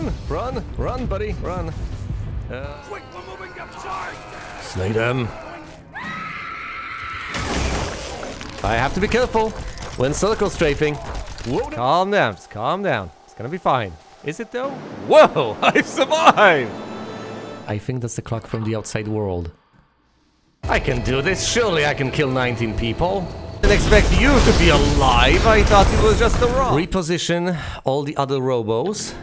run, run, run, buddy, run. Quick, we're moving up charge! Slay them. I have to be careful when circle strafing. Whoa, calm down, just calm down. It's gonna be fine. Is it though? Whoa, I've survived! I think that's the clock from the outside world. I can do this, surely I can kill 19 people. I didn't expect you to be alive, I thought it was just a rock. Reposition all the other robos.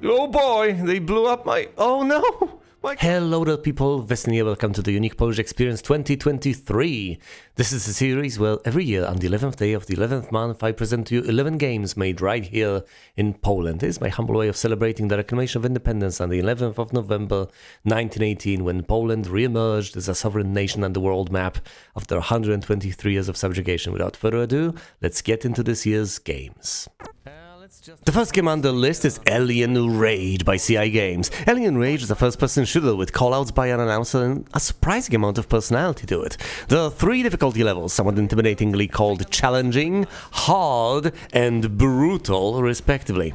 Oh boy, they blew up my... Oh no! Hello there people, Westin here, welcome to the Unique Polish Experience 2023. This is a series where every year on the 11th day of the 11th month I present to you 11 games made right here in Poland. It is my humble way of celebrating the reclamation of independence on the 11th of November 1918 when Poland re-emerged as a sovereign nation on the world map after 123 years of subjugation. Without further ado, let's get into this year's games. The first game on the list is Alien Rage by CI Games. Alien Rage is a first-person shooter with callouts by an announcer and a surprising amount of personality to it. There are 3 difficulty levels, somewhat intimidatingly called challenging, hard, and brutal, respectively.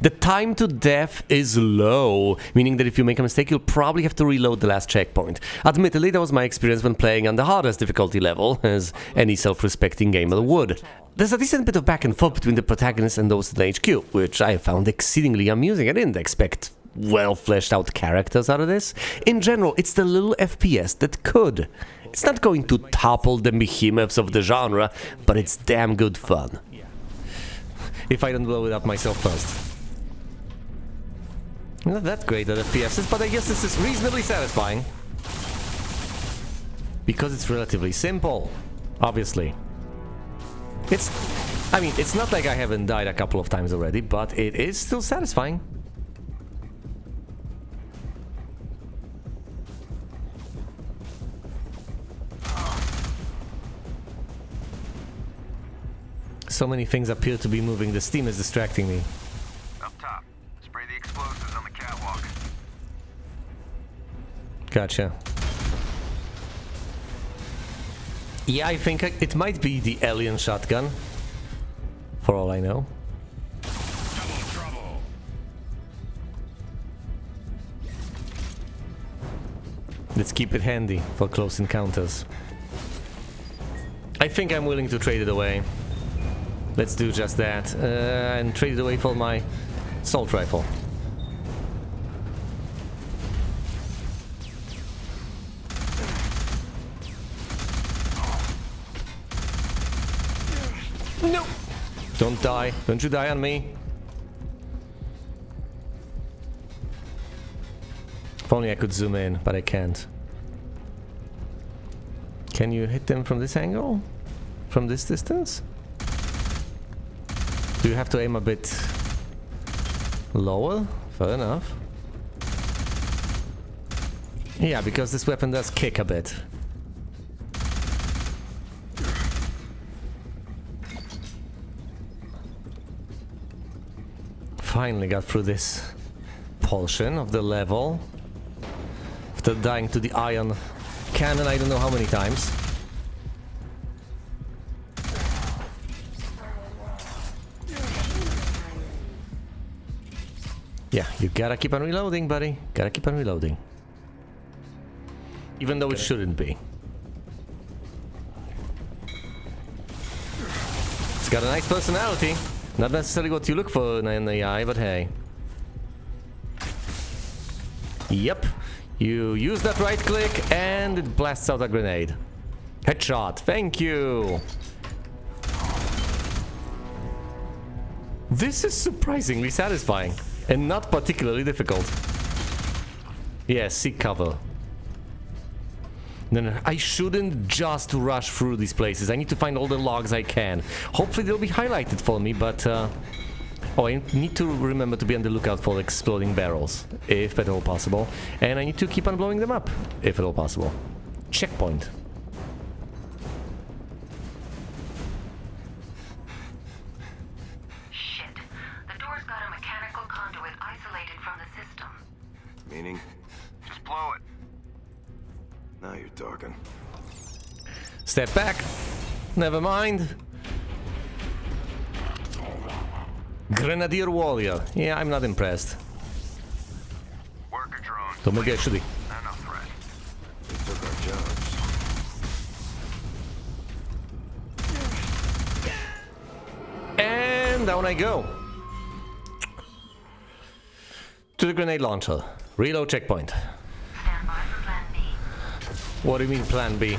The time to death is low, meaning that if you make a mistake, you'll probably have to reload the last checkpoint. Admittedly, that was my experience when playing on the hardest difficulty level, as any self-respecting gamer would. There's a decent bit of back and forth between the protagonist and those in the HQ, which I found exceedingly amusing. I didn't expect well-fleshed-out characters out of this. In general, it's the little FPS that could. It's not going to topple the behemoths of the genre, but it's damn good fun. If I don't blow it up myself first. Not that great at FPSs, but I guess this is reasonably satisfying. Because it's relatively simple, obviously. It's not like I haven't died a couple of times already, but it is still satisfying. So many things appear to be moving. The steam is distracting me. Up top. Spray the explosives on the catwalk. Gotcha. Yeah, I think it might be the alien shotgun. For all I know. Double trouble. Let's keep it handy for close encounters. I think I'm willing to trade it away. Let's do just that, and trade it away for my assault rifle. No! Don't die. Don't you die on me. If only I could zoom in, but I can't. Can you hit them from this angle? From this distance? Do you have to aim a bit lower? Fair enough. Yeah, because this weapon does kick a bit. Finally got through this portion of the level. After dying to the iron cannon I don't know how many times. Yeah, you gotta keep on reloading, buddy. Gotta keep on reloading. Even though it shouldn't be. It's got a nice personality. Not necessarily what you look for in an AI, but hey. Yep. You use that right click and it blasts out a grenade. Headshot. Thank you. This is surprisingly satisfying. And not particularly difficult. Yeah, seek cover. No, I shouldn't just rush through these places. I need to find all the logs I can. Hopefully they'll be highlighted for me, but... Oh, I need to remember to be on the lookout for exploding barrels, if at all possible. And I need to keep on blowing them up, if at all possible. Checkpoint. Meaning? Just blow it. Now you're talking. Step back. Never mind. Grenadier Warrior. Yeah, I'm not impressed. So maybe I should be. They're no threat. They took our jobs. And down I go. To the grenade launcher. Reload checkpoint. Stand by for plan B. What do you mean plan B?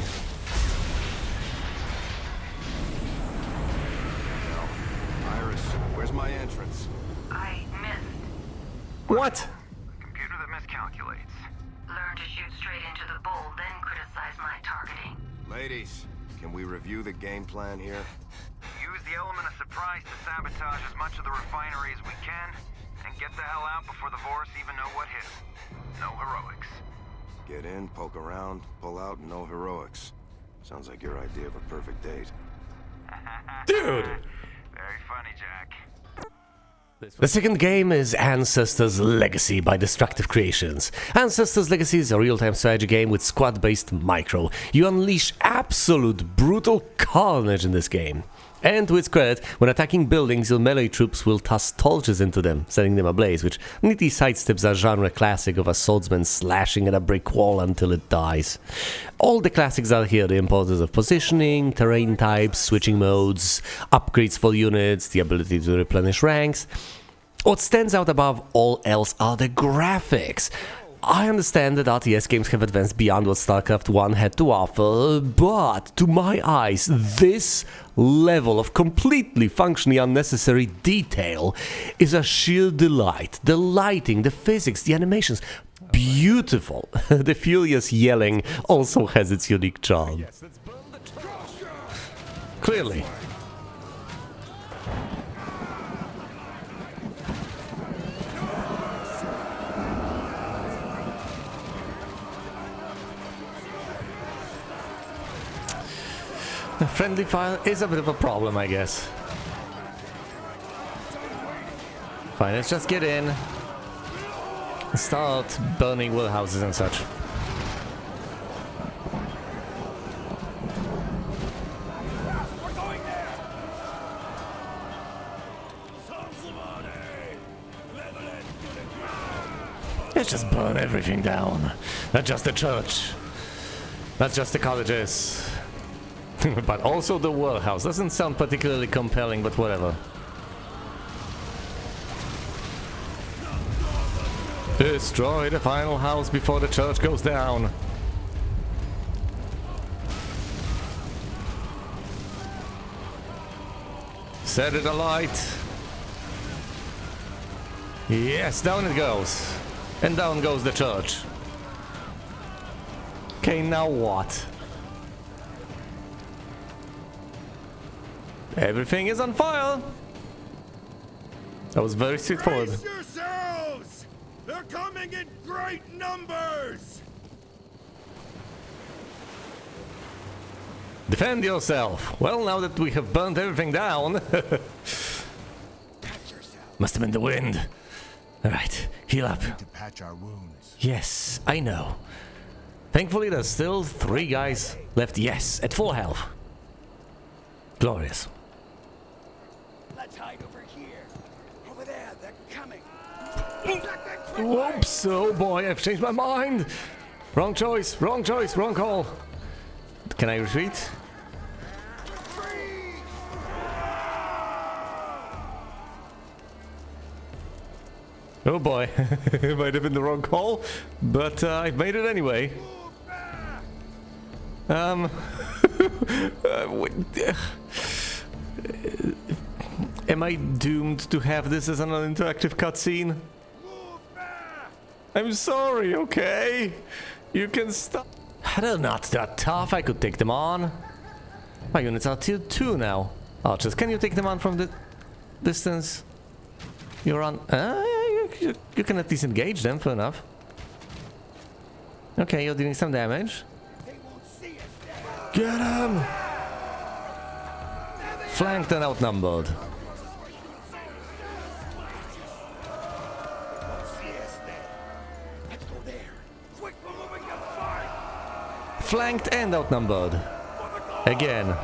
Iris, where's my entrance? I missed. What? The computer that miscalculates. Learn to shoot straight into the bull, then criticize my targeting. Ladies, can we review the game plan here? Use the element of surprise to sabotage as much of the refinery as we can, and get the hell out before the Vorse even know what hit 'em. No heroics. Get in, poke around, pull out, no heroics. Sounds like your idea of a perfect date. Dude! Very funny, Jack. The second game is Ancestors Legacy by Destructive Creations. Ancestors Legacy is a real-time strategy game with squad-based micro. You unleash absolute brutal carnage in this game. And to its credit, when attacking buildings, your melee troops will toss torches into them, setting them ablaze, which neatly sidesteps a genre classic of a swordsman slashing at a brick wall until it dies. All the classics are here, the importance of positioning, terrain types, switching modes, upgrades for units, the ability to replenish ranks. What stands out above all else are the graphics. I understand that RTS games have advanced beyond what StarCraft 1 had to offer, but to my eyes, this level of completely functionally unnecessary detail is a sheer delight. The lighting, the physics, the animations, beautiful. The furious yelling also has its unique charm. Clearly. Friendly fire is a bit of a problem, I guess. Fine, let's just get in. Start burning warehouses and such. Let's just burn everything down. Not just the church. Not just the colleges. But also the warehouse. Doesn't sound particularly compelling, but whatever. Destroy the final house before the church goes down. Set it alight. Yes, down it goes. And down goes the church. Okay, now what? Everything is on fire! That was very straightforward. Brace yourselves! They're coming in great numbers! Defend yourself! Well, now that we have burnt everything down... Must have been the wind. Alright, heal up. To patch our wounds. Yes, I know. Thankfully, there's still 3 guys left. Yes, at full health. Glorious. Let's hide over here. Over there, they're coming. Whoops! Oh boy, I've changed my mind! Wrong choice, wrong call. Can I retreat? Oh boy, it might have been the wrong call, but I've made it anyway. Am I doomed to have this as an interactive cutscene? I'm sorry, okay? You can stop. They're not that tough, I could take them on. My units are tier 2 now. Archers, can you take them on from the distance? You're on... you can at least engage them, fair enough. Okay, you're doing some damage. Get him! Flanked and outnumbered. Flanked and outnumbered. Again.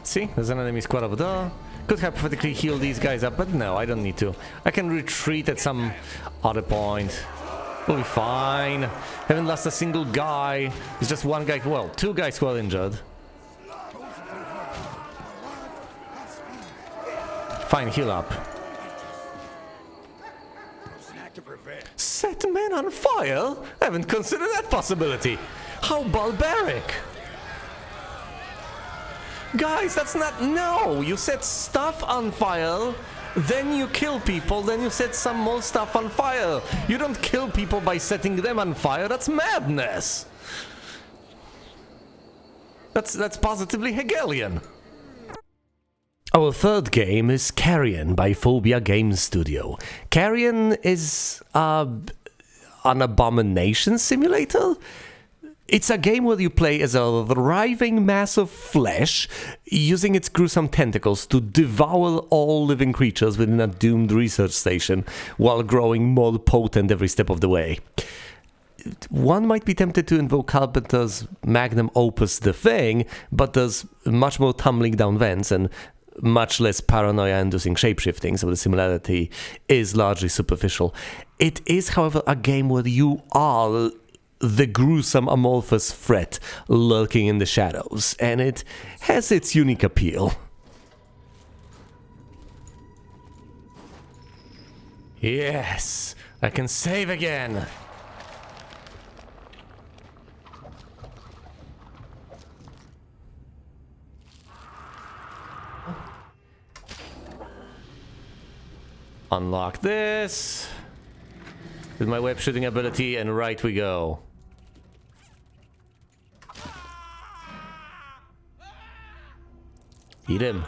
See, there's an enemy squad over there. Could hypothetically heal these guys up, but no, I don't need to. I can retreat at some other point. We'll be fine. Haven't lost a single guy. It's just one guy, well, two guys who are injured. Fine, heal up. Set men on fire? I haven't considered that possibility. How barbaric. Guys, that's not... No! You set stuff on fire, then you kill people, then you set some more stuff on fire. You don't kill people by setting them on fire. That's madness. That's positively Hegelian. Our third game is Carrion by Phobia Games Studio. Carrion is an abomination simulator. It's a game where you play as a writhing mass of flesh, using its gruesome tentacles to devour all living creatures within a doomed research station, while growing more potent every step of the way. One might be tempted to invoke Carpenter's magnum opus The Thing, but there's much more tumbling down vents and much less paranoia-inducing shapeshifting, so the similarity is largely superficial. It is, however, a game where you are the gruesome amorphous threat lurking in the shadows, and it has its unique appeal. Yes, I can save again. Unlock this with my web shooting ability, and right we go. Eat him.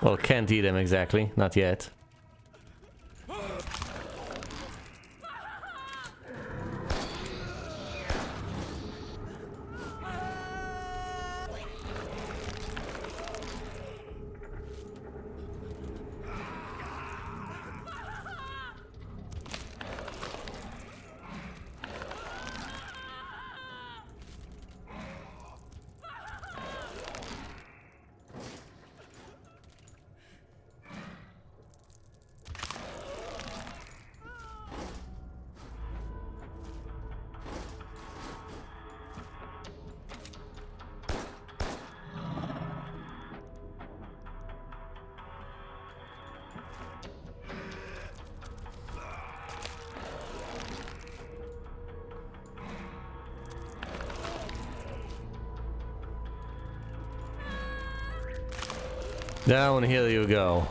Well, can't eat him exactly, not yet. Down here you go.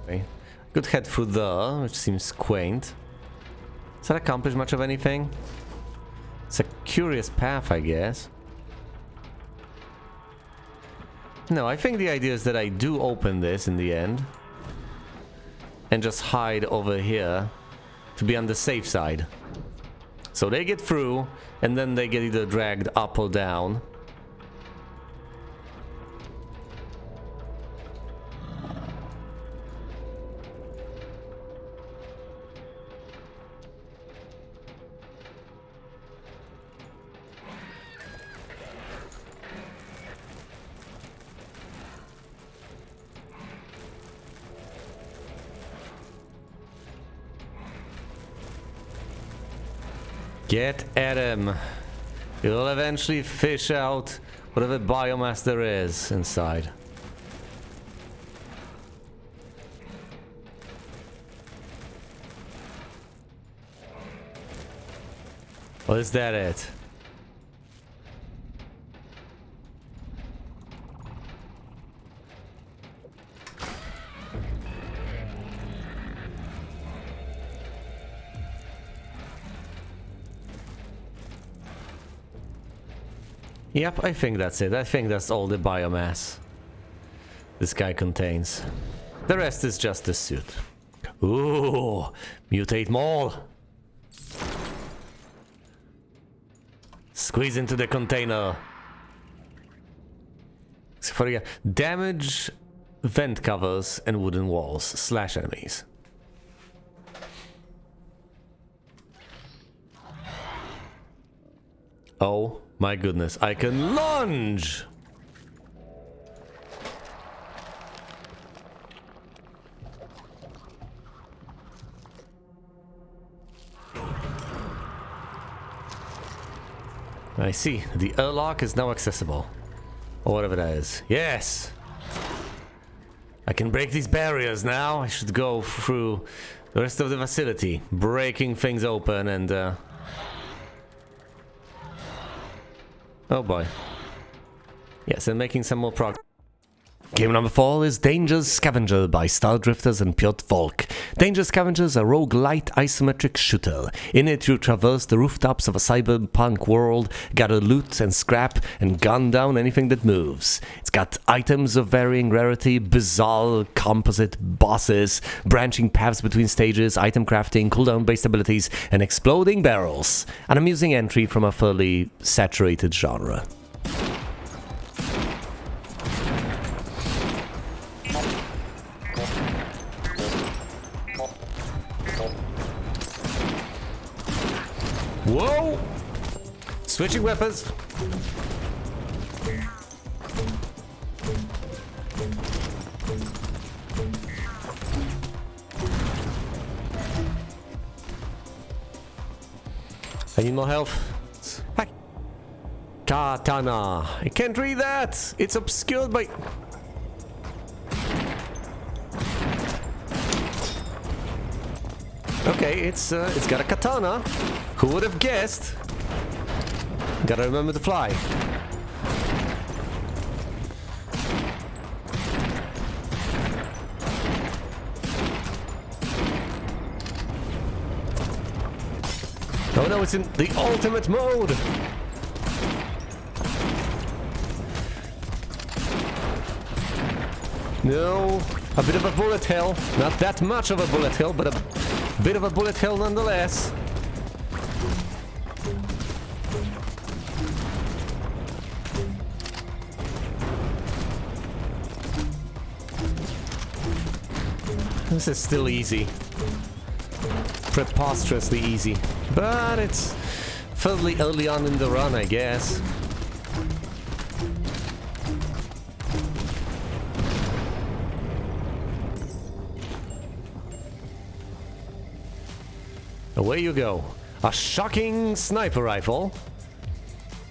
Okay. Could head through there, which seems quaint. Does that accomplish much of anything? It's a curious path, I guess. No, I think the idea is that I do open this in the end and just hide over here to be on the safe side. So they get through and then they get either dragged up or down. Get at him. You'll eventually fish out whatever biomass there is inside. Or is that it? Yep, I think that's it. I think that's all the biomass this guy contains. The rest is just the suit. Ooh, mutate more. Squeeze into the container. Damage vent covers and wooden walls. Slash enemies. Oh my goodness, I can lunge! I see, the airlock is now accessible. Or whatever that is. Yes! I can break these barriers now. I should go through the rest of the facility, breaking things open and oh boy. Yes, and making some more progress. Game number 4 is Danger's Scavenger by Stardrifters and Piotr Volk. Danger's Scavenger is a roguelite isometric shooter. In it you traverse the rooftops of a cyberpunk world, gather loot and scrap, and gun down anything that moves. It's got items of varying rarity, bizarre composite bosses, branching paths between stages, item crafting, cooldown based abilities, and exploding barrels. An amusing entry from a fairly saturated genre. Whoa! Switching weapons. I need more health. Katana. I can't read that. It's obscured by... Okay, it's got a katana. Who would have guessed? Gotta remember to fly. Oh no, it's in the ultimate mode! No, a bit of a bullet hell. Not that much of a bullet hell, but a bit of a bullet hell nonetheless. This is still easy. Preposterously easy. But it's fairly early on in the run, I guess. Away you go. A shocking sniper rifle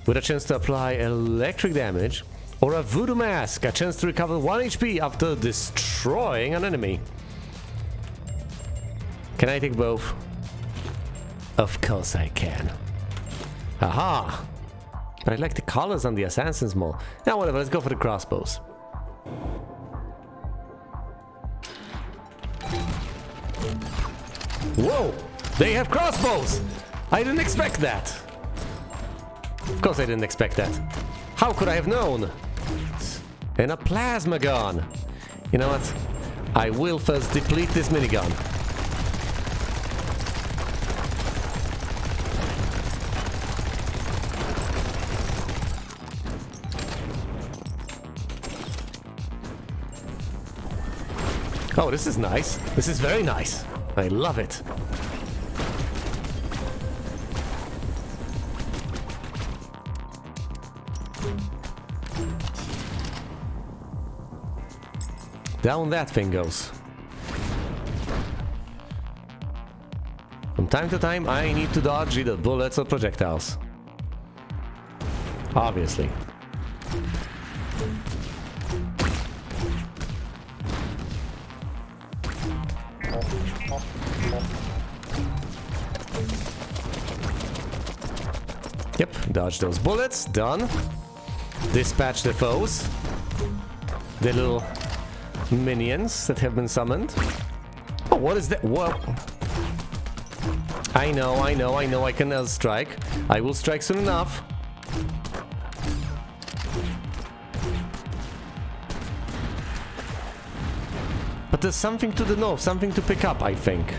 with a chance to apply electric damage, or a voodoo mask, a chance to recover 1 HP after destroying an enemy. Can I take both? Of course I can. Aha! But I like the colors on the assassins more. Now whatever, let's go for the crossbows. Whoa! They have crossbows! I didn't expect that! Of course I didn't expect that. How could I have known? And a plasma gun! You know what? I will first deplete this minigun. Oh, this is nice. This is very nice. I love it. Down that thing goes. From time to time, I need to dodge either bullets or projectiles. Obviously. Yep, dodge those bullets, done. Dispatch the foes. The little minions that have been summoned. Oh, what is that? Whoa. I know, I can strike. I will strike soon enough. But there's something to the north, something to pick up, I think.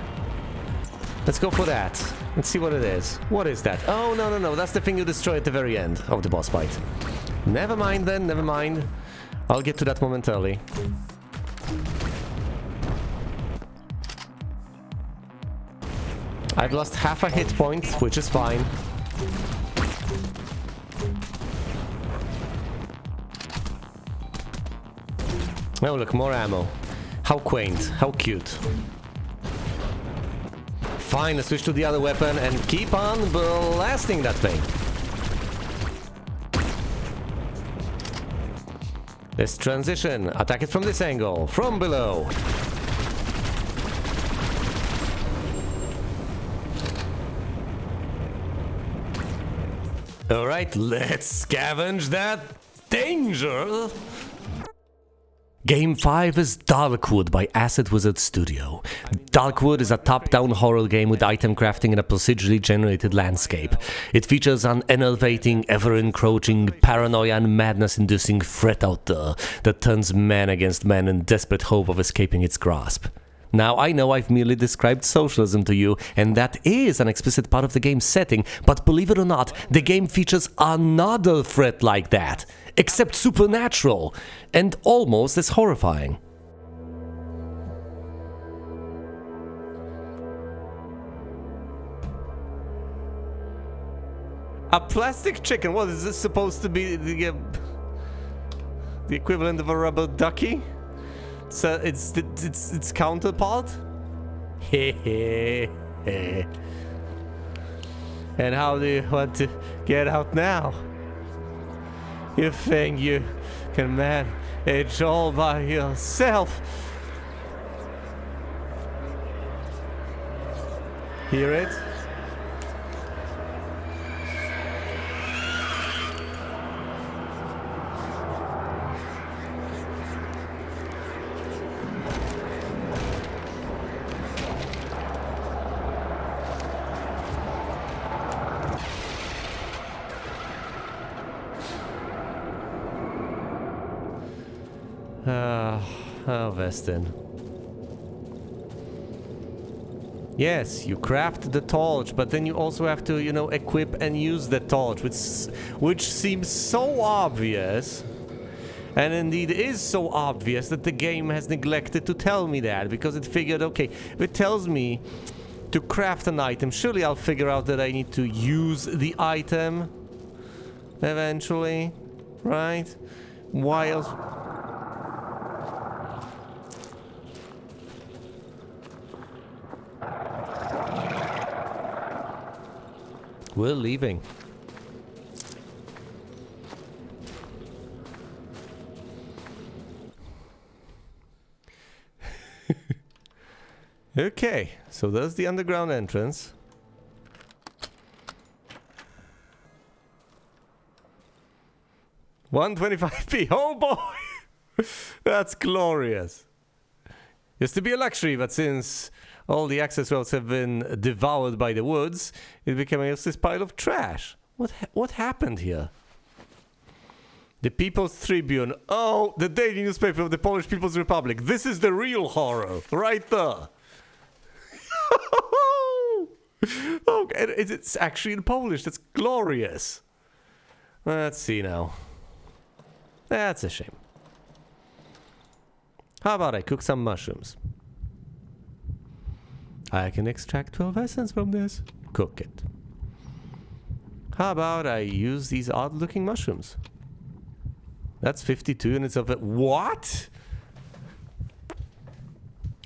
Let's go for that. Let's see what it is. What is that? Oh, no, that's the thing you destroy at the very end of the boss fight. Never mind then, never mind. I'll get to that momentarily. I've lost half a hit point, which is fine. Oh look, more ammo. How quaint, how cute. Fine, let's switch to the other weapon and keep on blasting that thing. Let's transition. Attack it from this angle, from below. Alright, let's scavenge that danger. Game 5 is Darkwood by Acid Wizard Studio. Darkwood is a top-down horror game with item crafting in a procedurally generated landscape. It features an enervating, ever-encroaching, paranoia and madness-inducing threat out there that turns man against man in desperate hope of escaping its grasp. Now, I know I've merely described socialism to you, and that is an explicit part of the game's setting, but believe it or not, the game features another threat like that, except supernatural, and almost as horrifying. A plastic chicken? What is this supposed to be? The equivalent of a rubber ducky? So it's counterpart? And how do you want to get out now? You think you can manage all by yourself? Hear it? Oh, Vestin. Yes, you craft the torch, but then you also have to, you know, equip and use the torch, which seems so obvious. And indeed is so obvious that the game has neglected to tell me that, because it figured, okay, if it tells me to craft an item, surely I'll figure out that I need to use the item eventually, right? Why else? We're leaving. Okay, so there's the underground entrance. $125p. Oh boy! That's glorious. Used to be a luxury, but since all the access roads have been devoured by the woods, it became a useless pile of trash. What happened here? The People's Tribune. Oh, the daily newspaper of the Polish People's Republic. This is the real horror, right there. Oh, and it's actually in Polish. That's glorious. Let's see now. That's a shame. How about I cook some mushrooms? I can extract 12 essence from this. Cook it. How about I use these odd-looking mushrooms? That's 52 units of it. What?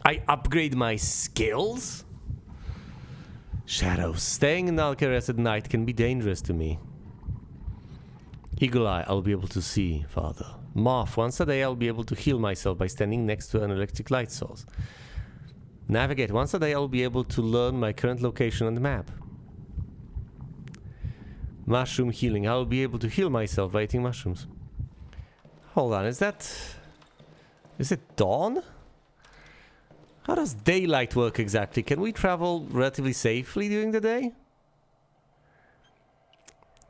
I upgrade my skills? Shadows. Staying in Alcaraz at night can be dangerous to me. Eagle Eye, I'll be able to see, Father. Moth, once a day I'll be able to heal myself by standing next to an electric light source. Navigate, once a day I'll be able to learn my current location on the map. Mushroom healing, I'll be able to heal myself by eating mushrooms. Hold on, is it dawn? How does daylight work exactly? Can we travel relatively safely during the day?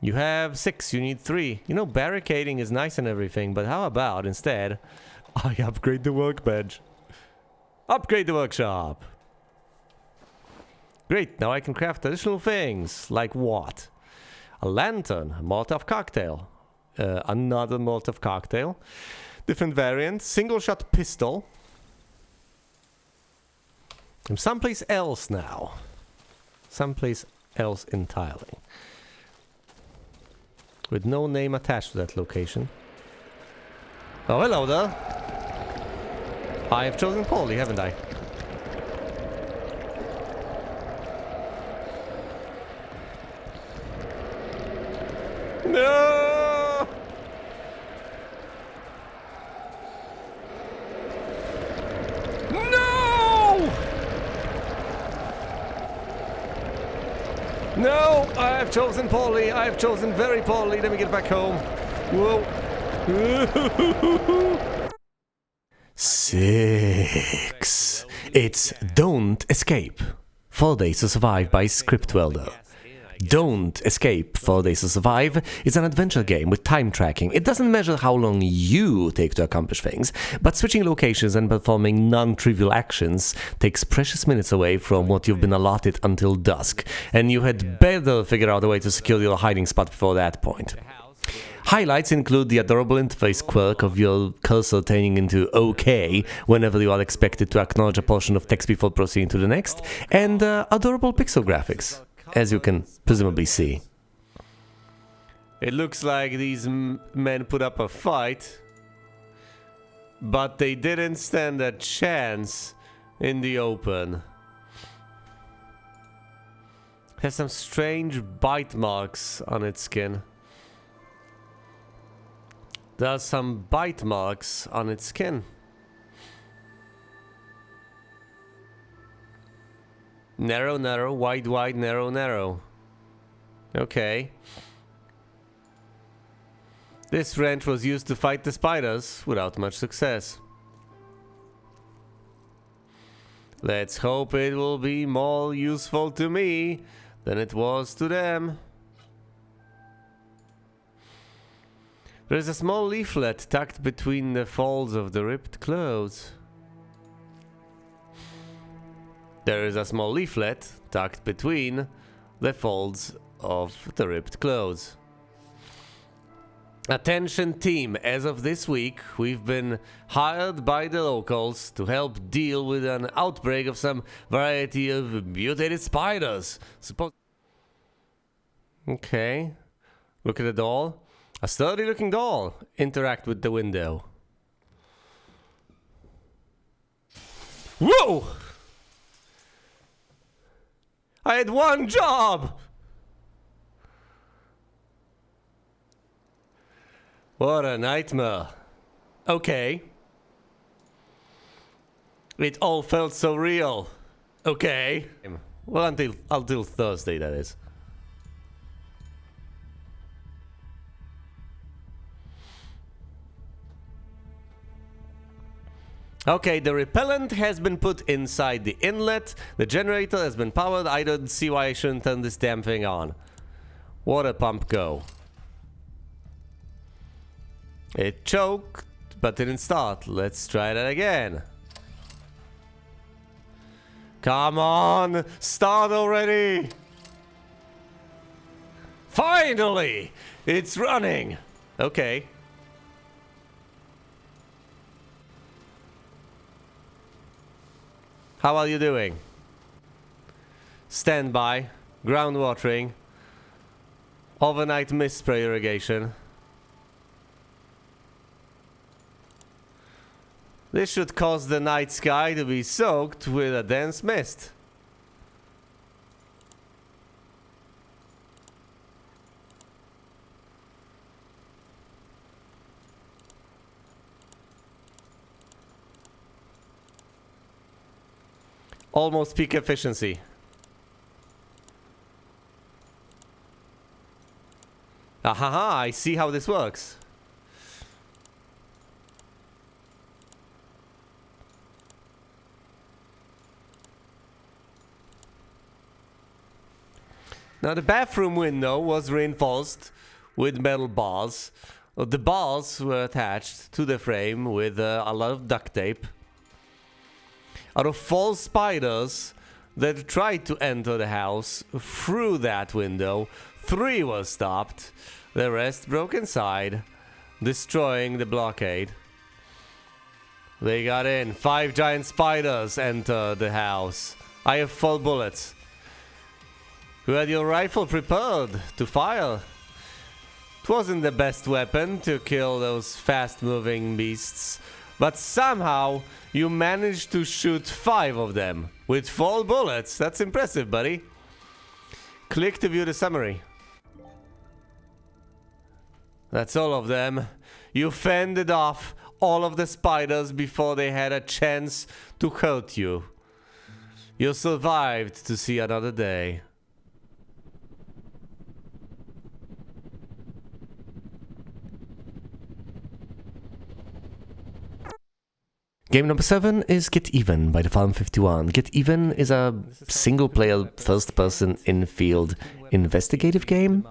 You have 6, you need 3. You know, barricading is nice and everything, but how about instead I upgrade the workbench? Upgrade the workshop! Great, now I can craft additional things. Like what? A lantern, a Molotov cocktail. Another Molotov cocktail. Different variant. Single shot pistol. I'm someplace else now. Someplace else entirely. With no name attached to that location. Oh, hello there. I have chosen poorly, haven't I? No! No! No! I have chosen poorly. I have chosen very poorly. Let me get back home. Whoa. 6. It's Don't Escape. 4 Days to Survive by Script Welder. Don't Escape 4 Days to Survive is an adventure game with time tracking. It doesn't measure how long you take to accomplish things, but switching locations and performing non-trivial actions takes precious minutes away from what you've been allotted until dusk, and you had better figure out a way to secure your hiding spot before that point. Highlights include the adorable interface quirk of your cursor turning into OK whenever you are expected to acknowledge a portion of text before proceeding to the next, and adorable pixel graphics, as you can presumably see. It looks like these men put up a fight, but they didn't stand a chance in the open. Has some strange bite marks on its skin. There's some bite marks on its skin. Narrow, narrow, wide, wide, narrow, narrow. Okay. This wrench was used to fight the spiders without much success. Let's hope it will be more useful to me than it was to them. There is a small leaflet tucked between the folds of the ripped clothes. There is a small leaflet tucked between the folds of the ripped clothes. Attention team, as of this week, we've been hired by the locals to help deal with an outbreak of some variety of mutated spiders. Okay. Look at the doll. A sturdy looking doll. Interact with the window. Whoa! I had one job! What a nightmare. Okay. It all felt so real. Okay. Well, until Thursday, that is. Okay, the repellent has been put inside the inlet. The generator has been powered. I don't see why I shouldn't turn this damn thing on. Water pump go. It choked, but didn't start. Let's try that again. Come on, start already. Finally, it's running. Okay. How are you doing? Standby, ground watering, overnight mist spray irrigation. This should cause the night sky to be soaked with a dense mist. Almost peak efficiency. Ahaha, I see how this works. Now the bathroom window was reinforced with metal bars. The bars were attached to the frame with a lot of duct tape. Out of 4 spiders that tried to enter the house through that window, 3 were stopped. The rest broke inside, destroying the blockade. They got in. 5 giant spiders enter the house. I have full bullets. You had your rifle prepared to fire. It wasn't the best weapon to kill those fast-moving beasts, but somehow you managed to shoot 5 of them with full bullets. That's impressive, buddy. Click to view the summary. That's all of them. You fended off all of the spiders before they had a chance to hurt you. You survived to see another day. Game number 7 is Get Even by the Farm 51. Get Even is a single-player, first-person, in-field investigative game.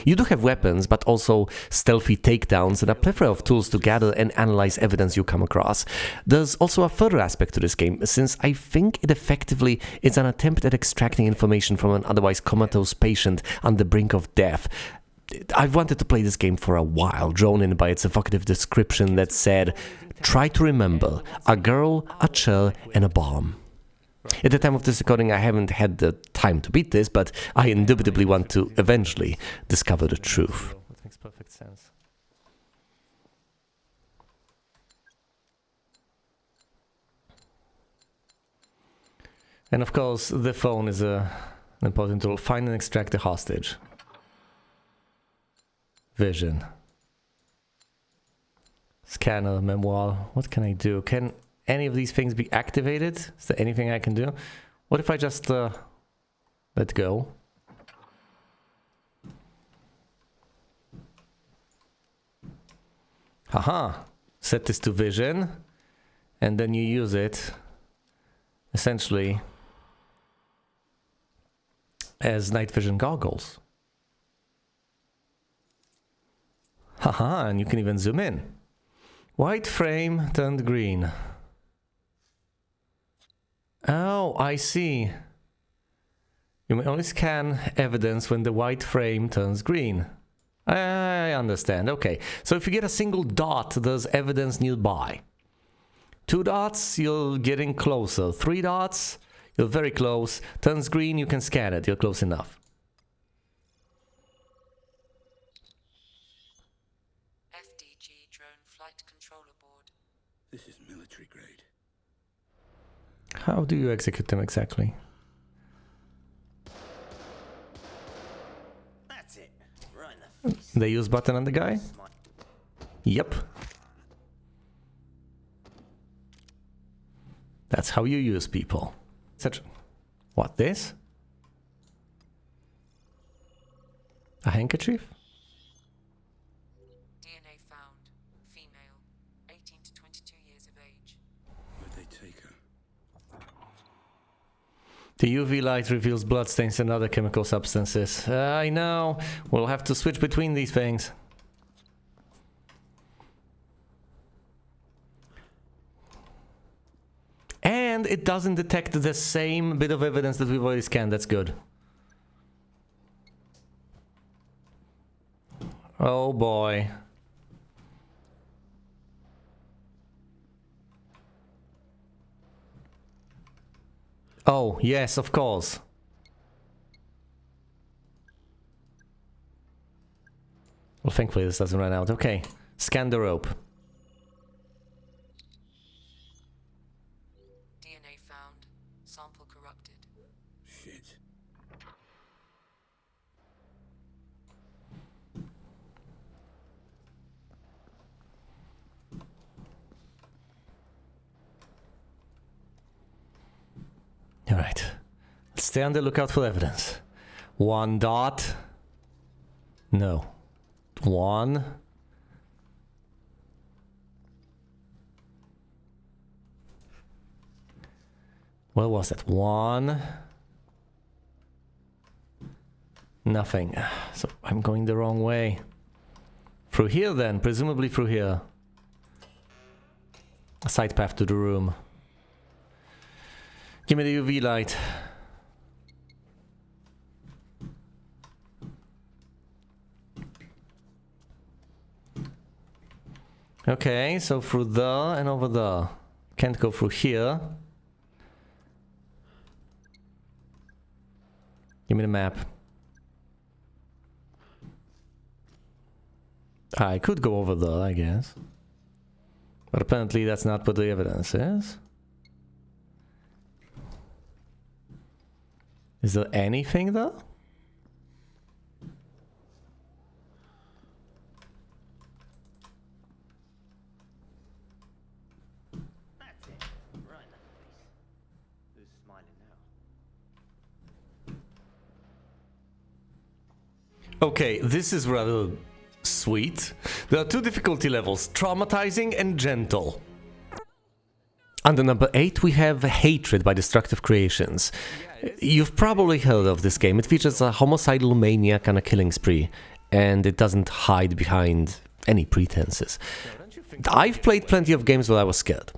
You do have weapons, but also stealthy takedowns and a plethora of tools to gather and analyze evidence you come across. There's also a further aspect to this game, since I think it effectively is an attempt at extracting information from an otherwise comatose patient on the brink of death. I've wanted to play this game for a while, drawn in by its evocative description that said, "Try to remember a girl, a chair, and a bomb." At the time of this recording, I haven't had the time to beat this, but I indubitably want to eventually discover the truth. That makes perfect sense. And of course, the phone is an important tool. Find and extract the hostage. Vision. Scanner, memoir. What can I do? Can any of these things be activated? Is there anything I can do? What if I just let go? Haha. Set this to vision, and then you use it essentially as night vision goggles. Haha, and you can even zoom in. White frame turned green. Oh, I see. You may only scan evidence when the white frame turns green. I understand. Okay, so if you get a single dot, there's evidence nearby. 2 dots, you're getting closer. 3 dots, you're very close. Turns green, you can scan it. You're close enough. This is military grade. How do you execute them exactly? That's it. Right in the face. The use button on the guy? Yep. That's how you use people. Such. What, this? A handkerchief? DNA found. Female. 18 to 22 years of age. Where'd they take her? The UV light reveals bloodstains and other chemical substances. I know. We'll have to switch between these things. And it doesn't detect the same bit of evidence that we've already scanned. That's good. Oh boy. Oh, yes, of course. Well, thankfully this doesn't run out. Okay, scan the rope. DNA found. Sample corrupted. Shit. Alright. Stay on the lookout for evidence. 1 dot. No. 1. Where was that? 1. Nothing. So I'm going the wrong way. Through here then, presumably through here. A side path to the room. Give me the UV light. Okay, so through there and over there. Can't go through here. Give me the map. I could go over there, I guess. But apparently that's not what the evidence is. Is there anything there? That's it. Right in the face. Who's smiling now? Okay, this is rather sweet. There are 2 difficulty levels, traumatizing and gentle. Under number 8 we have Hatred by Destructive Creations. You've probably heard of this game. It features a homicidal maniac on a killing spree, and it doesn't hide behind any pretenses. I've played plenty of games where I was scared.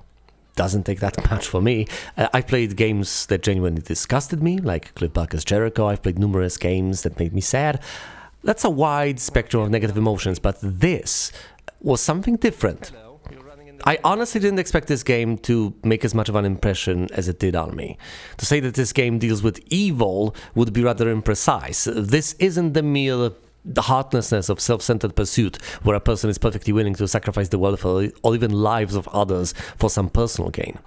Doesn't take that much for me. I've played games that genuinely disgusted me, like Cliff Barker's Jericho. I've played numerous games that made me sad. That's a wide spectrum of negative emotions, but this was something different. I honestly didn't expect this game to make as much of an impression as it did on me. To say that this game deals with evil would be rather imprecise. This isn't the mere heartlessness of self-centered pursuit, where a person is perfectly willing to sacrifice the welfare or even lives of others for some personal gain.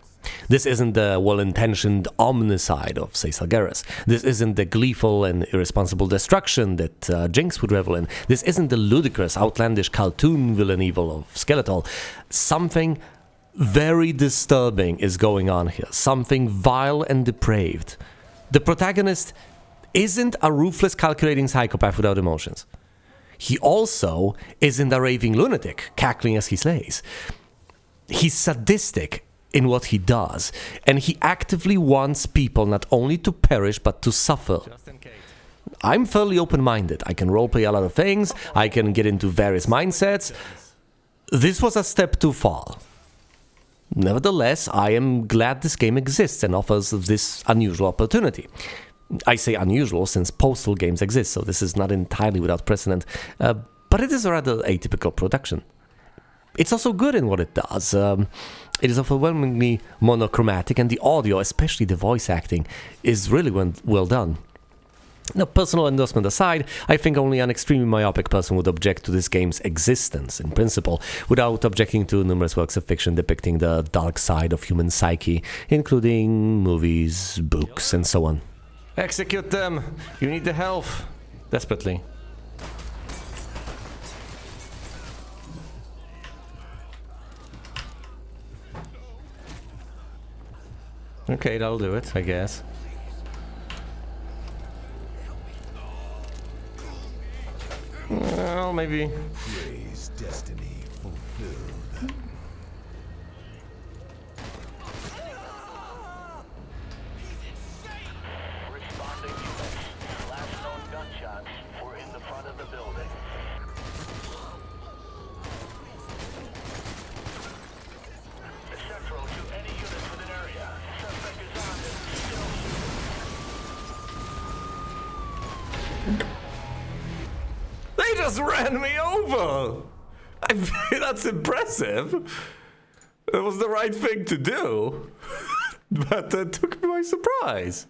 This isn't the well-intentioned omnicide of, say, Sargeras. This isn't the gleeful and irresponsible destruction that Jinx would revel in. This isn't the ludicrous, outlandish cartoon villain evil of Skeletal. Something very disturbing is going on here. Something vile and depraved. The protagonist isn't a ruthless, calculating psychopath without emotions. He also isn't a raving lunatic, cackling as he slays. He's sadistic in what he does, and he actively wants people not only to perish but to suffer. I'm fairly open-minded. I can roleplay a lot of things, I can get into various mindsets. This was a step too far. Nevertheless, I am glad this game exists and offers this unusual opportunity. I say unusual since Postal games exist, so this is not entirely without precedent, but it is a rather atypical production. It's also good in what it does. It is overwhelmingly monochromatic, and the audio, especially the voice acting, is really well done. Now, personal endorsement aside, I think only an extremely myopic person would object to this game's existence in principle, without objecting to numerous works of fiction depicting the dark side of human psyche, including movies, books, and so on. Execute them! You need the help! Desperately. Okay, that'll do it, I guess. Well, maybe. Ray's destiny fulfilled. Responding units. Last known gunshots were in the front of the building. Central to any units within area. Suspect is armed and still shooting. They just ran me over! That's impressive. That was the right thing to do. But that took me by surprise.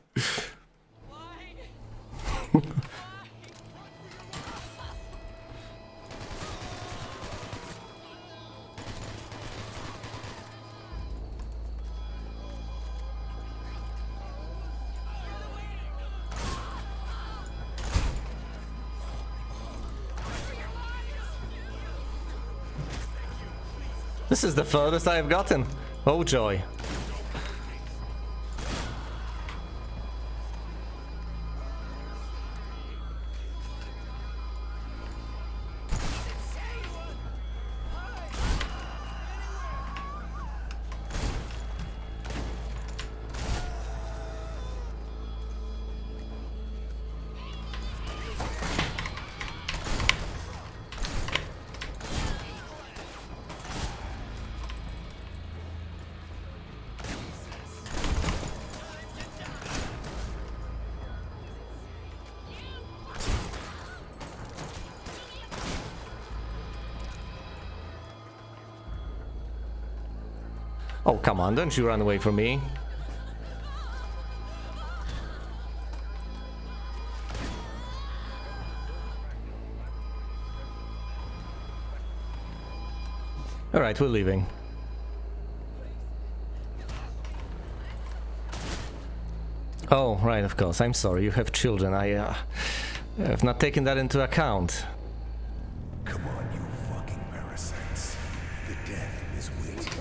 This is the furthest I have gotten. Oh joy. Oh, come on, don't you run away from me. Alright, we're leaving. Oh, right, of course. I'm sorry, you have children. I have not taken that into account. Come on, you fucking parasites. The death is waiting.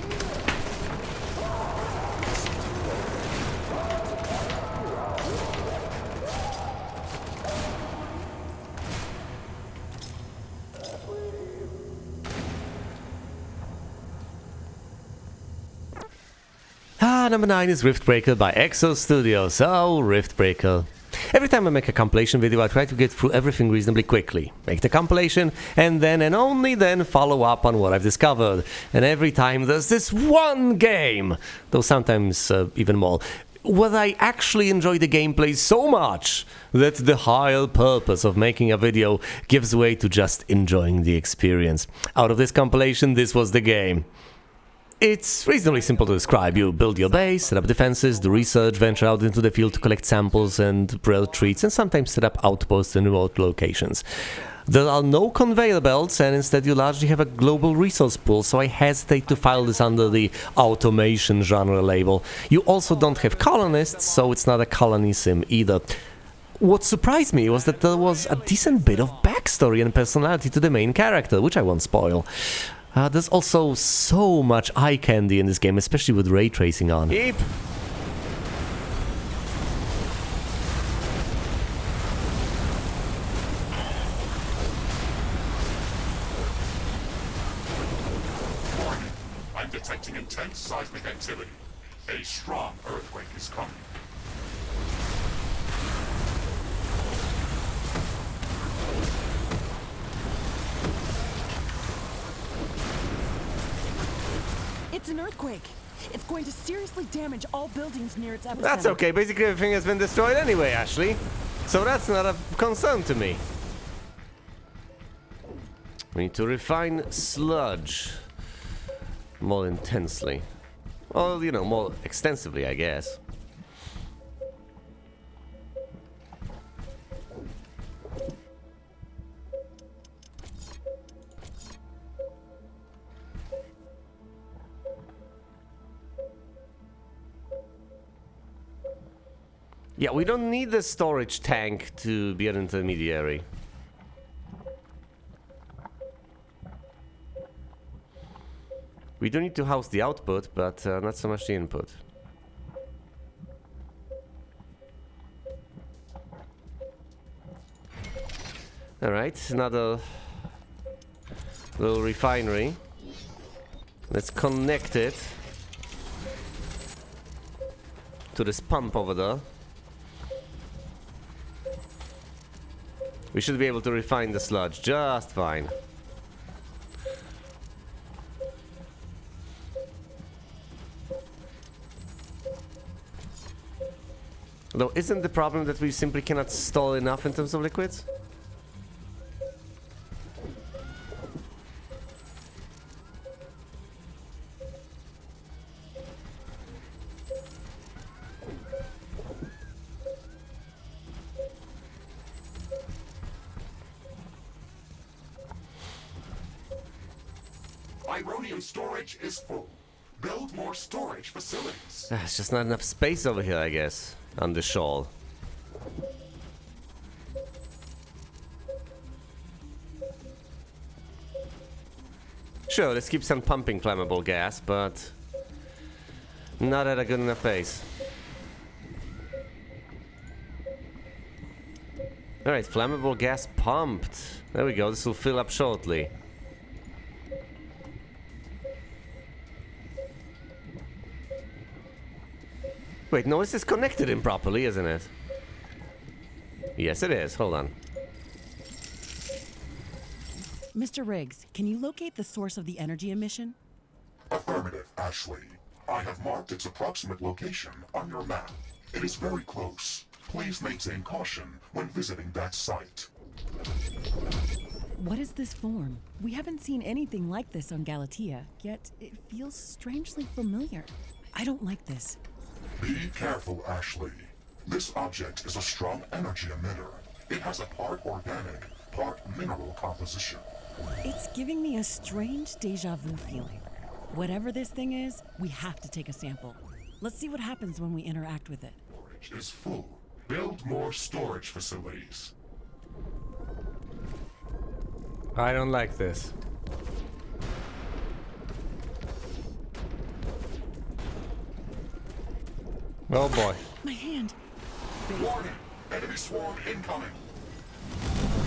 Number 9 is Riftbreaker by Exo Studios. Oh, Riftbreaker. Every time I make a compilation video, I try to get through everything reasonably quickly. Make the compilation, and then and only then follow up on what I've discovered. And every time there's this one game, though sometimes even more, where I actually enjoy the gameplay so much that the higher purpose of making a video gives way to just enjoying the experience. Out of this compilation, this was the game. It's reasonably simple to describe. You build your base, set up defenses, do research, venture out into the field to collect samples and rare treats, and sometimes set up outposts in remote locations. There are no conveyor belts, and instead you largely have a global resource pool, so I hesitate to file this under the automation genre label. You also don't have colonists, so it's not a colony sim either. What surprised me was that there was a decent bit of backstory and personality to the main character, which I won't spoil. There's also so much eye candy in this game, especially with ray tracing on. Keep! Warning. I'm detecting intense seismic activity. A strong earthquake is coming. It's an earthquake. It's going to seriously damage all buildings near its epicenter. That's okay, basically everything has been destroyed anyway, Ashley. So that's not a concern to me. We need to refine sludge more intensely. Or, you know, more extensively, I guess. Yeah, we don't need the storage tank to be an intermediary. We do need to house the output, but not so much the input. Alright, another little refinery. Let's connect it to this pump over there. We should be able to refine the sludge just fine. Though, isn't the problem that we simply cannot store enough in terms of liquids? Ironium storage is full. Build more storage facilities. It's just not enough space over here, I guess, on the shoal. Sure, let's keep some pumping flammable gas, but not at a good enough pace. Alright, flammable gas pumped. There we go, this will fill up shortly. Wait, no, this is connected improperly, isn't it? Yes, it is. Hold on. Mr. Riggs, can you locate the source of the energy emission? Affirmative, Ashley. I have marked its approximate location on your map. It is very close. Please maintain caution when visiting that site. What is this form? We haven't seen anything like this on Galatea, yet it feels strangely familiar. I don't like this. Be careful, Ashley. This object is a strong energy emitter. It has a part organic, part mineral composition. It's giving me a strange deja vu feeling. Whatever this thing is, we have to take a sample. Let's see what happens when we interact with it. Storage is full. Build more storage facilities. I don't like this. Oh boy. My hand. Warning! Enemy swarm incoming!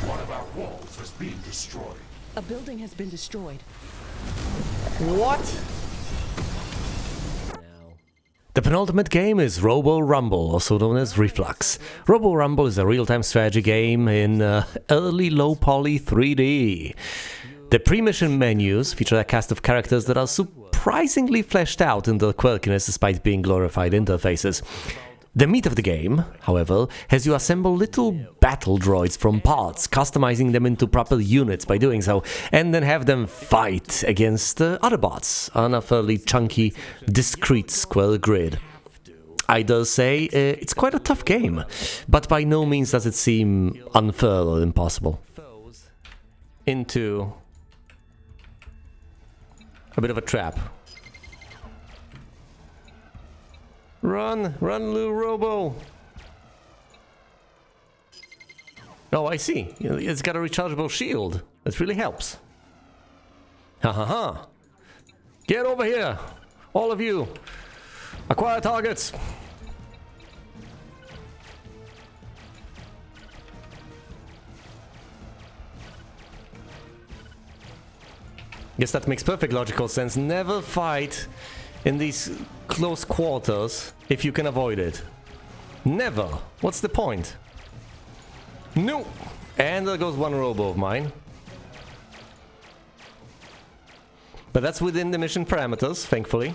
One of our walls has been destroyed. A building has been destroyed. What? The penultimate game is Robo Rumble, also known as Reflux. Robo Rumble is a real-time strategy game in early low-poly 3D. The pre-mission menus feature a cast of characters that are surprisingly fleshed out in their quirkiness despite being glorified interfaces. The meat of the game, however, has you assemble little battle droids from parts, customizing them into proper units by doing so, and then have them fight against other bots on a fairly chunky, discrete square grid. I dare say it's quite a tough game, but by no means does it seem unfair or impossible. Into a bit of a trap. Run! Run, little Robo! Oh, I see. It's got a rechargeable shield. That really helps. Ha ha ha! Get over here! All of you! Acquire targets! Guess that makes perfect logical sense. Never fight in these close quarters if you can avoid it. Never. What's the point? No. And there goes one Robo of mine. But that's within the mission parameters, thankfully.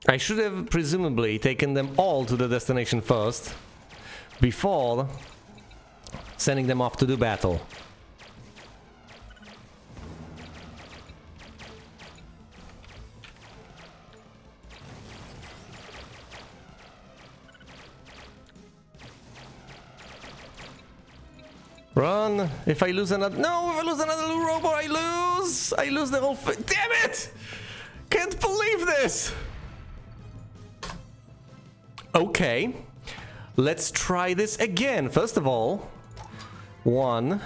I should have presumably taken them all to the destination first, before sending them off to do battle. Run! If I lose another... No! If I lose another little Robo, I lose! I lose the whole thing. Damn it! Can't believe this! Okay. Let's try this again. First of all, one,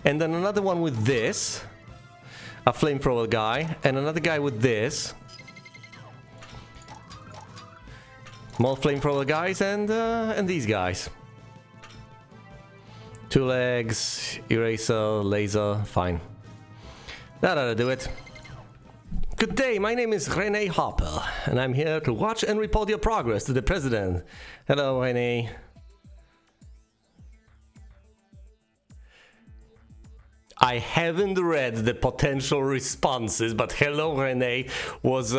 and then another one with this, a flamethrower guy, and another guy with this. More flamethrower guys and these guys. Two legs, eraser, laser, fine. That ought to do it. Good day, my name is Rene Harper, and I'm here to watch and report your progress to the President. Hello, Rene. I haven't read the potential responses, but hello, Rene was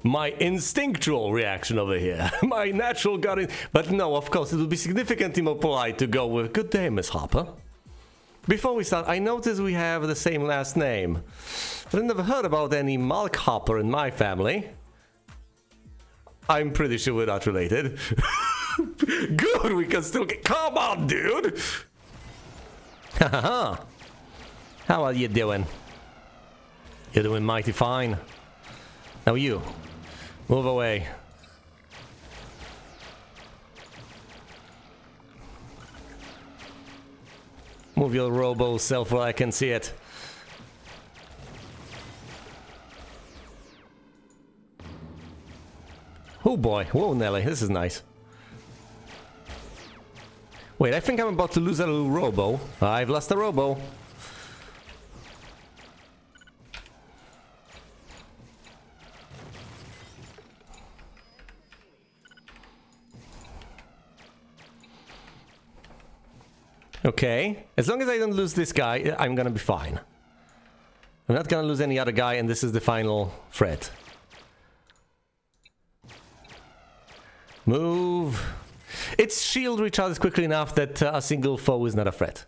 my instinctual reaction over here. My natural gut in... But no, of course, it would be significantly more polite to go with good day, Miss Harper. Before we start, I noticed we have the same last name. But I never heard about any Mark Harper in my family. I'm pretty sure we're not related. Good, we can still get... Come on, dude! Haha. How are you doing? You're doing mighty fine. Now you, move away. Move your Robo self where I can see it. Oh boy, whoa Nelly, this is nice. Wait, I think I'm about to lose a little Robo. I've lost a Robo. Okay, as long as I don't lose this guy, I'm gonna be fine. I'm not gonna lose any other guy, and this is the final threat. Move. Its shield recharges quickly enough that a single foe is not a threat.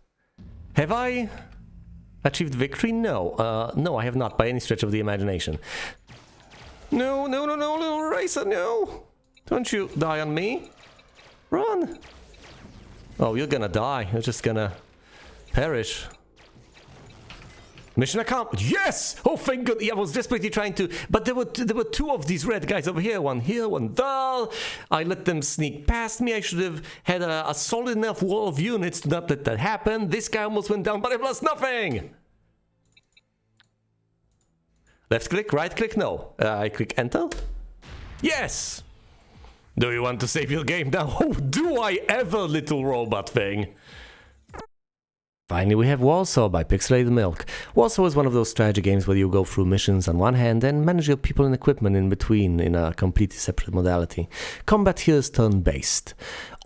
Have I achieved victory? No. No, I have not by any stretch of the imagination. No, no, no, no, little racer, no! Don't you die on me. Run! Oh, you're gonna die. You're just gonna perish. Mission accomplished. Yes! Oh, thank God. I was desperately trying to... But there were two of these red guys over here. One here, one there. I let them sneak past me. I should have had a solid enough wall of units to not let that happen. This guy almost went down, but I've lost nothing! Left click, right click, no. I click enter. Yes! Do you want to save your game now? Oh, do I ever, little robot thing? Finally, we have Warsaw by Pixelated Milk. Warsaw is one of those strategy games where you go through missions on one hand and manage your people and equipment in between in a completely separate modality. Combat here is turn-based.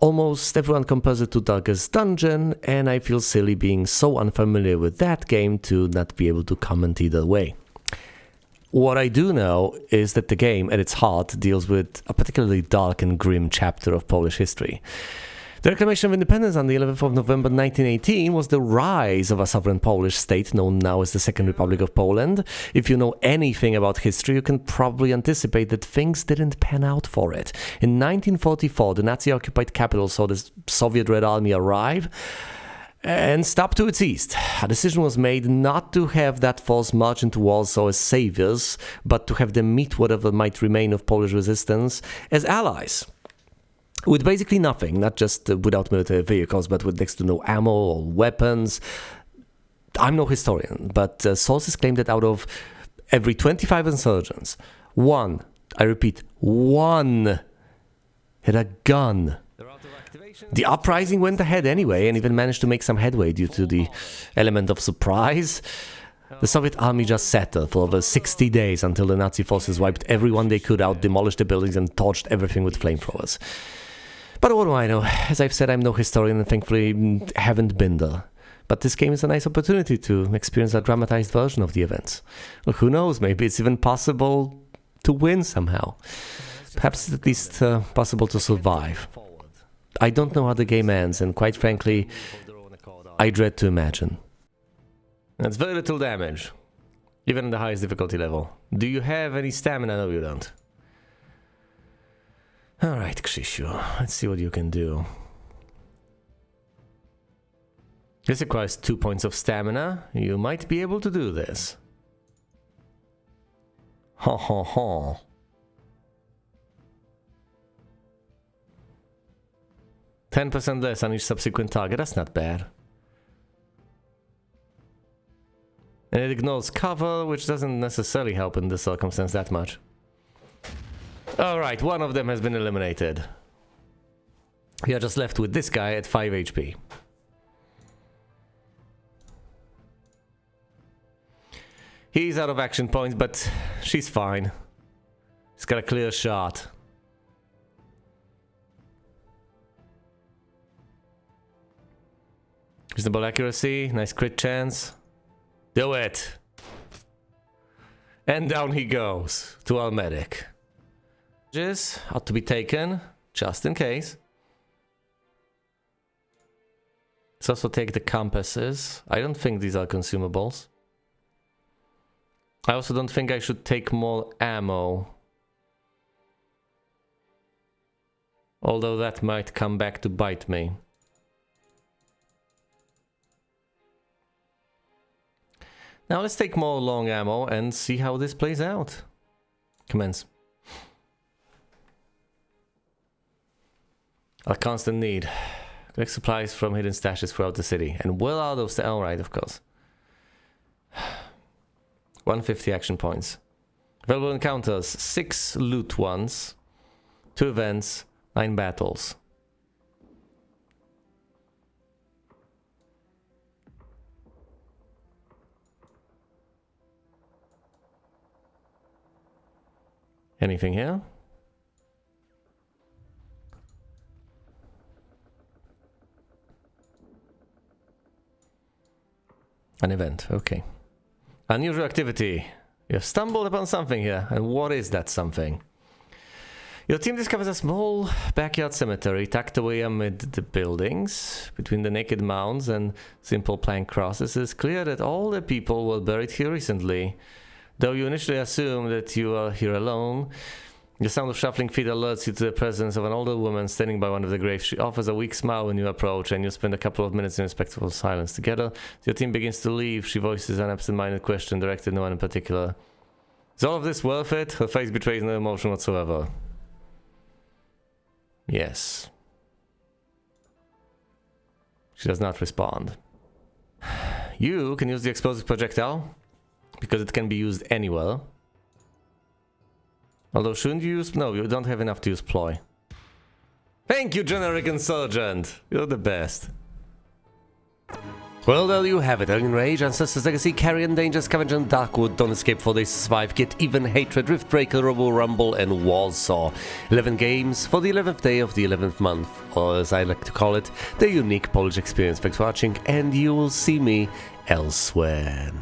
Almost everyone compares it to Darkest Dungeon, and I feel silly being so unfamiliar with that game to not be able to comment either way. What I do know is that the game, at its heart, deals with a particularly dark and grim chapter of Polish history. The reclamation of independence on the 11th of November 1918 was the rise of a sovereign Polish state known now as the Second Republic of Poland. If you know anything about history, you can probably anticipate that things didn't pan out for it. In 1944, the Nazi-occupied capital saw the Soviet Red Army arrive and stop to its east. A decision was made not to have that force march into Warsaw as saviors, but to have them meet whatever might remain of Polish resistance as allies. With basically nothing, not just without military vehicles, but with next to no ammo or weapons. I'm no historian, but sources claim that out of every 25 insurgents, one, I repeat, one, had a gun. The uprising went ahead anyway and even managed to make some headway due to the element of surprise. The Soviet army just sat there for over 60 days until the Nazi forces wiped everyone they could out, demolished the buildings and torched everything with flamethrowers. But what do I know? As I've said, I'm no historian and thankfully haven't been there. But this game is a nice opportunity to experience a dramatized version of the events. Well, who knows, maybe it's even possible to win somehow. Perhaps it's at least possible to survive. I don't know how the game ends, and quite frankly, I dread to imagine. That's very little damage, even in the highest difficulty level. Do you have any stamina? No, you don't. Alright, Krzysiu, let's see what you can do. This requires 2 points of stamina. You might be able to do this. Ha ha ha. %10 less on each subsequent target, that's not bad. And it ignores cover, which doesn't necessarily help in this circumstance that much. Alright, one of them has been eliminated. We are just left with this guy at 5 HP. He's out of action points, but she's fine. He's got a clear shot. Reasonable accuracy, nice crit chance. Do it! And down he goes to our medic. Ought to be taken, just in case. Let's also take the compasses. I don't think these are consumables. I also don't think I should take more ammo. Although that might come back to bite me. Now let's take more long ammo and see how this plays out. Commence. A constant need. Collect supplies from hidden stashes throughout the city. And where are those? Alright, of course. 150 action points. Available encounters. 6 loot ones. 2 events. 9 battles. Anything here? An event, okay. Unusual activity. You have stumbled upon something here, and what is that something? Your team discovers a small backyard cemetery tucked away amid the buildings. Between the naked mounds and simple plank crosses, it is clear that all the people were buried here recently. Though you initially assume that you are here alone, the sound of shuffling feet alerts you to the presence of an older woman standing by one of the graves. She offers a weak smile when you approach, and you spend a couple of minutes in respectful silence together. Your team begins to leave. She voices an absent-minded question directed no one in particular. Is all of this worth it? Her face betrays no emotion whatsoever. Yes. She does not respond. You can use the explosive projectile, because it can be used anywhere. Although, shouldn't you use... No, you don't have enough to use ploy. Thank you, Generic Insurgent! You're the best. Well, there you have it. Alien Rage, Ancestors Legacy, Carrion, Danger, Scavenger, and Darkwood. Don't escape for they survive. Get Even, Hatred, Riftbreaker, Robo Rumble, and Warsaw. 11 games for the 11th day of the 11th month. Or as I like to call it, the unique Polish experience. Thanks for watching, and you will see me elsewhere.